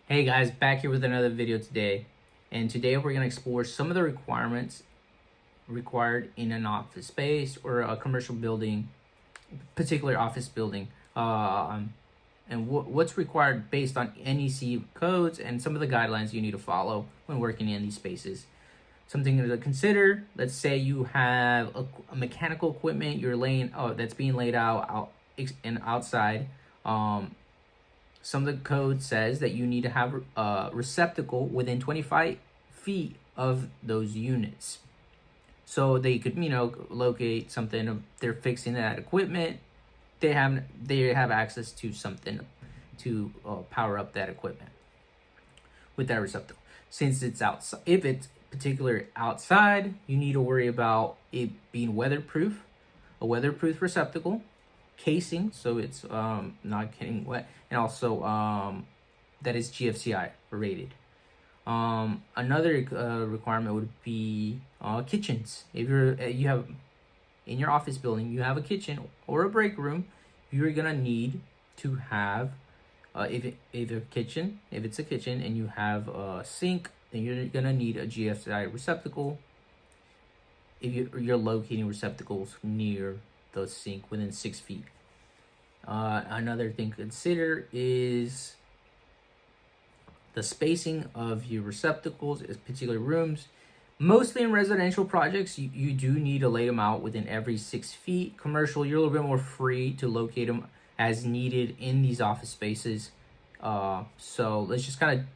Hey guys, back here with another video today. And today we're going to explore some of the requirements required in an office space or a commercial building, particular office building, and what's required based on NEC codes and some of the guidelines you need to follow when working in these spaces. Something to consider, let's say you have a mechanical equipment that's being laid out and outside. Some of the code says that you need to have a receptacle within 25 feet of those units. So they could, locate something. If they're fixing that equipment, they have access to something to power up that equipment with that receptacle. Since it's outside, if it's particular outside, you need to worry about it being weatherproof, a weatherproof receptacle, casing, so it's not getting wet, and also that is GFCI rated. Another requirement would be kitchens. If you have in your office building, you have a kitchen or a break room, you're gonna need to have if it's a kitchen and you have a sink, then you're gonna need a GFCI receptacle. If you're locating receptacles near the sink within 6 feet. Another thing to consider is the spacing of your receptacles in particular rooms. Mostly in residential projects, you do need to lay them out within every 6 feet. Commercial, you're a little bit more free to locate them as needed in these office spaces. So let's just kind of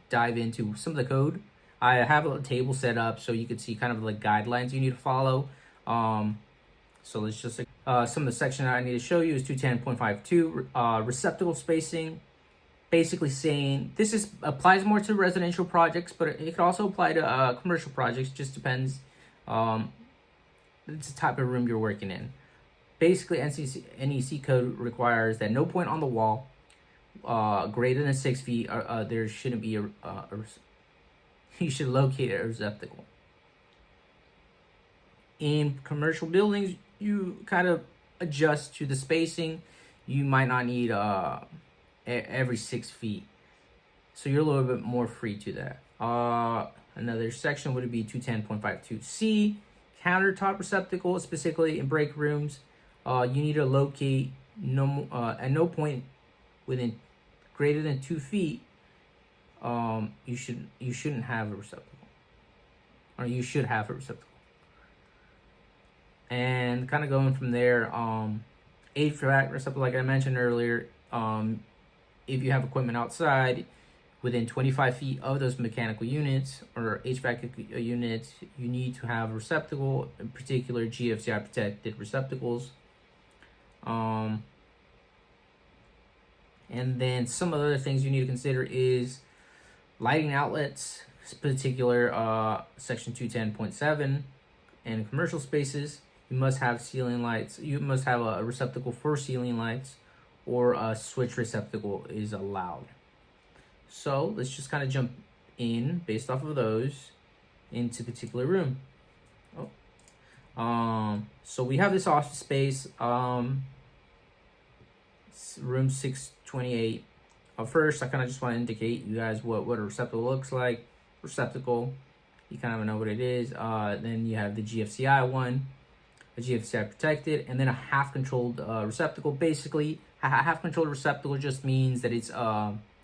dive into some of the code. I have a table set up so you can see kind of the guidelines you need to follow. So let's just some of the section that I need to show you is 210.52 receptacle spacing. Basically saying this applies more to residential projects, but it could also apply to commercial projects. Just depends. It's the type of room you're working in. Basically, NEC code requires that no point on the wall greater than 6 feet. There shouldn't be you should locate a receptacle. In commercial buildings, you kind of adjust to the spacing. You might not need every 6 feet, so you're a little bit more free to that. Another section would be 210.52C countertop receptacle, specifically in break rooms. You need to locate at no point within greater than 2 feet. You shouldn't have a receptacle, or you should have a receptacle. And kind of going from there, HVAC receptacle, like I mentioned earlier, if you have equipment outside within 25 feet of those mechanical units or HVAC units, you need to have a receptacle, in particular GFCI protected receptacles. And then some other things you need to consider is lighting outlets, particular section 210.7, and commercial spaces. You must have ceiling lights. You must have a receptacle for ceiling lights, or a switch receptacle is allowed. So let's just kind of jump in based off of those into particular room. So we have this office space, room 628. First, I kind of just want to indicate you guys what a receptacle looks like. Receptacle, you kind of know what it is. Then you have the GFCI one, a GFCI protected, and then a half controlled receptacle. Basically, a half controlled receptacle just means that it's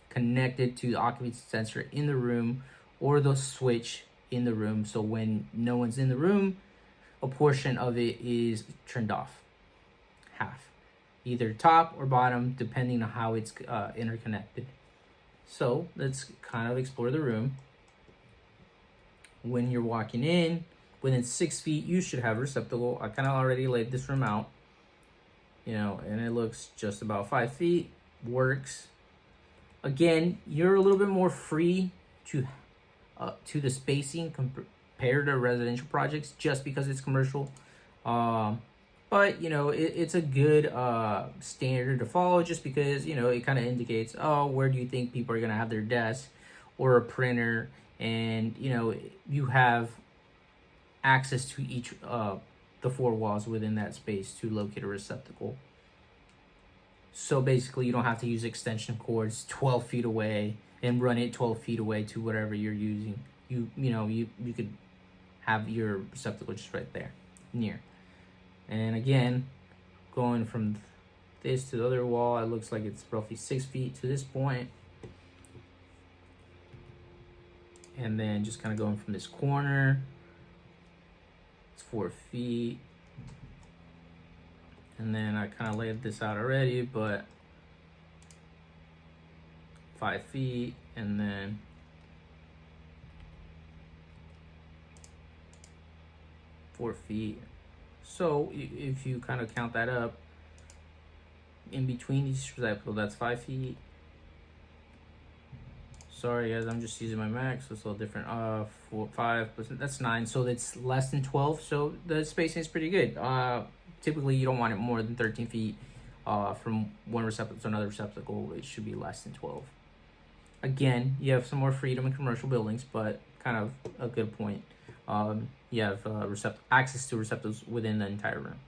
connected to the occupancy sensor in the room or the switch in the room. So when no one's in the room, a portion of it is turned off, half, either top or bottom, depending on how it's interconnected. So let's kind of explore the room. When you're walking in, within 6 feet, you should have a receptacle. I kind of already laid this room out, and it looks just about 5 feet. Works. Again, you're a little bit more free to the spacing compared to residential projects, just because it's commercial. But it's a good standard to follow, just because it kind of indicates, where do you think people are gonna have their desk or a printer, and you have access to each the four walls within that space to locate a receptacle. So basically you don't have to use extension cords 12 feet away and run it 12 feet away to whatever you're using. You could have your receptacle just right there near. And again, going from this to the other wall, it looks like it's roughly 6 feet to this point. And then just kind of going from this corner, it's 4 feet. And then I kind of laid this out already, but 5 feet, and then four feet. So if you kind of count that up, in between each receptacle, that's 5 feet. Sorry guys, I'm just using my Mac, so it's a little different. 4, 5, that's 9, so it's less than 12. So the spacing is pretty good. Typically you don't want it more than 13 feet from one receptacle to another receptacle. It should be less than 12. Again, you have some more freedom in commercial buildings, but kind of a good point. You have access to receptacles within the entire room.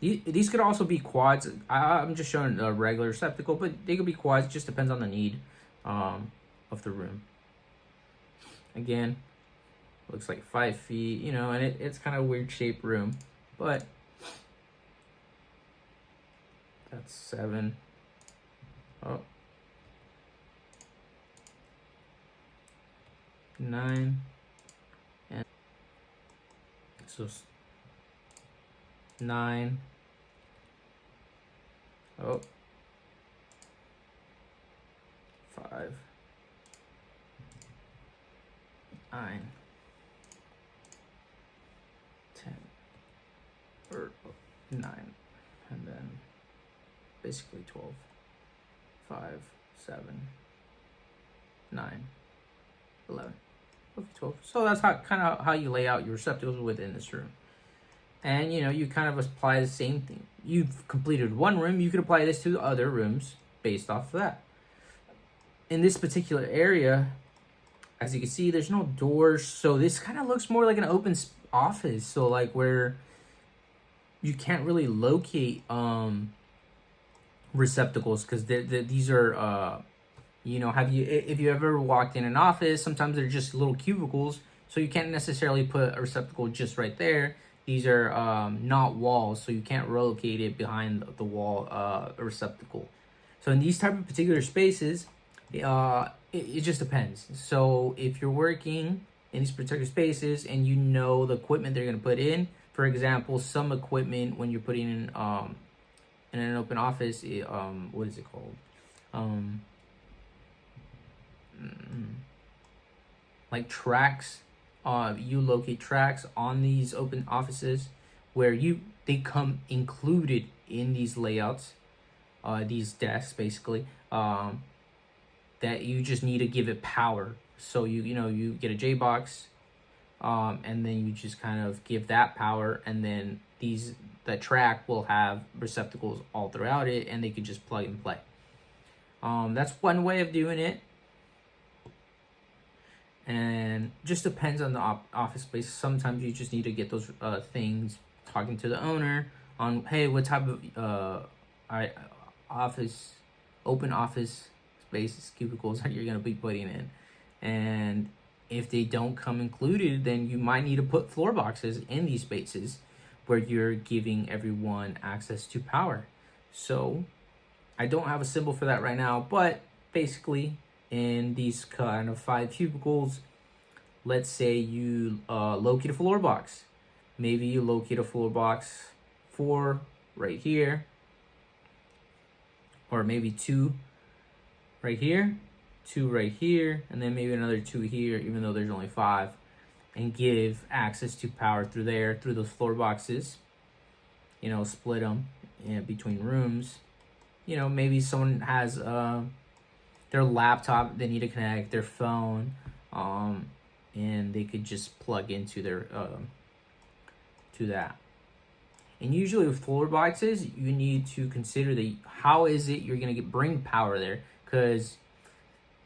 These could also be quads. I'm just showing a regular receptacle, but they could be quads. It just depends on the need of the room. Again, looks like 5 feet, and it's kind of a weird shaped room, but that's 7. Oh. 9. And so 9. Oh. 5. 9. 10. Or 9. And then basically 12. 5, 7, 9, 11. Okay, 12. So that's kind of how you lay out your receptacles within this room. And you kind of apply the same thing. You've completed one room, you could apply this to other rooms based off of that. In this particular area, as you can see, there's no doors, so this kind of looks more like an open office. So like where you can't really locate receptacles, because these are if you ever walked in an office, sometimes they're just little cubicles, so you can't necessarily put a receptacle just right there. These are not walls, so you can't relocate it behind the wall receptacle. So in these type of particular spaces, it just depends. So if you're working in these particular spaces and you know the equipment they're going to put in, for example, some equipment when you're putting in an open office, what is it called? Like tracks. You locate tracks on these open offices where they come included in these layouts, these desks basically, that you just need to give it power. So you get a J box, and then you just kind of give that power, and then that track will have receptacles all throughout it, and they can just plug and play. That's one way of doing it. And just depends on the office space. Sometimes you just need to get those things, talking to the owner on, hey, what type of open office spaces, cubicles that you're going to be putting in. And if they don't come included, then you might need to put floor boxes in these spaces where you're giving everyone access to power. So I don't have a symbol for that right now, but basically in these kind of 5 cubicles, let's say you locate a floor box. Maybe you locate a floor box 4 right here, or maybe 2 right here, 2 right here, and then maybe another 2 here, even though there's only 5, and give access to power through those floor boxes. Split them between rooms. Maybe someone has their laptop they need to connect, their phone, and they could just plug into their to that. And usually with floor boxes, you need to consider how is it you're gonna bring power there, because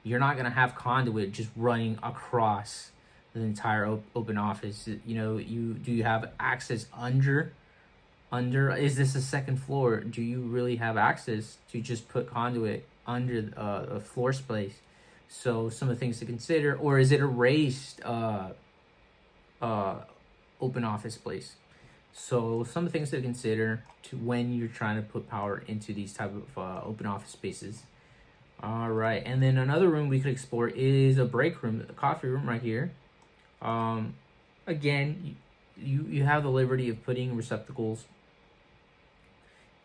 you're not gonna have conduit just running across the entire open office. Do you have access under under, is this a second floor? Do you really have access to just put conduit under a floor space? So some of the things to consider, or is it a raised open office space? So some of the things to consider to when you're trying to put power into these type of open office spaces. All right, and then another room we could explore is a break room, a coffee room right here. Again, you have the liberty of putting receptacles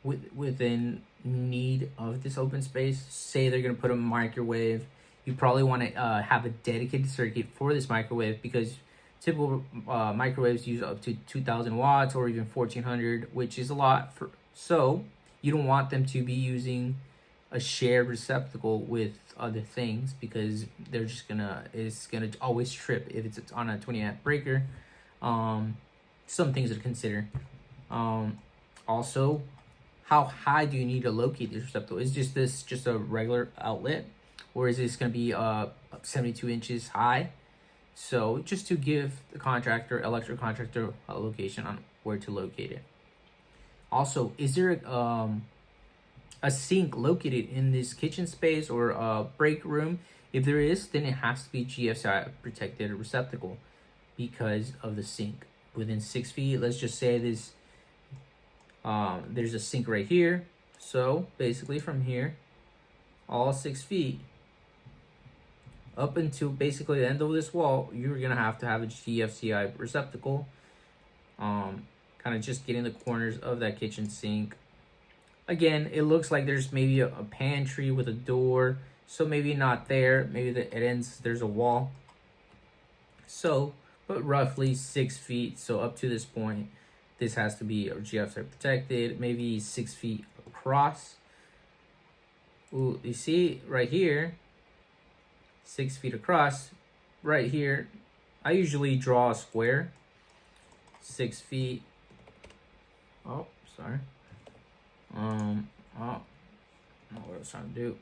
within need of this open space. Say they're gonna put a microwave, you probably want to have a dedicated circuit for this microwave, because typical microwaves use up to 2,000 watts or even 1,400, which is a lot. So you don't want them to be using a shared receptacle with other things, because they're just it's gonna always trip if it's on a 20 amp breaker. Some things to consider. Also, how high do you need to locate this receptacle? Is this just a regular outlet, or is this going to be 72 inches high? So just to give the electrical contractor, a location on where to locate it. Also, is there a sink located in this kitchen space or a break room? If there is, then it has to be GFCI protected receptacle because of the sink. Within 6 feet, let's just say this, there's a sink right here. So basically from here, all 6 feet, up until basically the end of this wall, you're gonna have to have a GFCI receptacle. Kind of just getting the corners of that kitchen sink. Again, it looks like there's maybe a pantry with a door, so maybe not there. Maybe it ends, there's a wall. So, but roughly 6 feet. So up to this point, this has to be GFCI protected. Maybe 6 feet across. Ooh, you see right here, 6 feet across. Right here, I usually draw a square. 6 feet. Oh, sorry. Oh, what I was trying to do.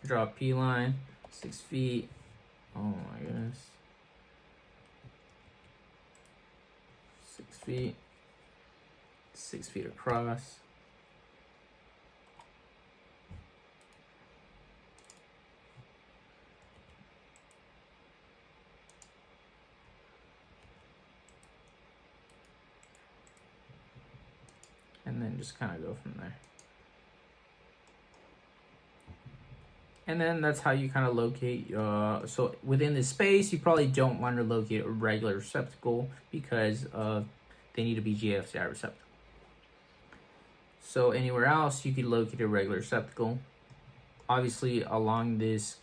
Draw a P line, 6 feet. Oh my goodness. 6 feet. 6 feet across. And then just kind of go from there. And then that's how you kind of locate. So within this space, you probably don't want to locate a regular receptacle because they need to be GFCI receptacle. So anywhere else, you could locate a regular receptacle. Obviously, along this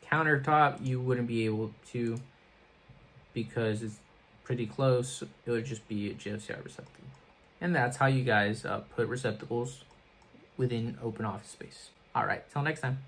countertop, you wouldn't be able to, because it's pretty close. It would just be a GFCI receptacle. And that's how you guys put receptacles within open office space. All right, till next time.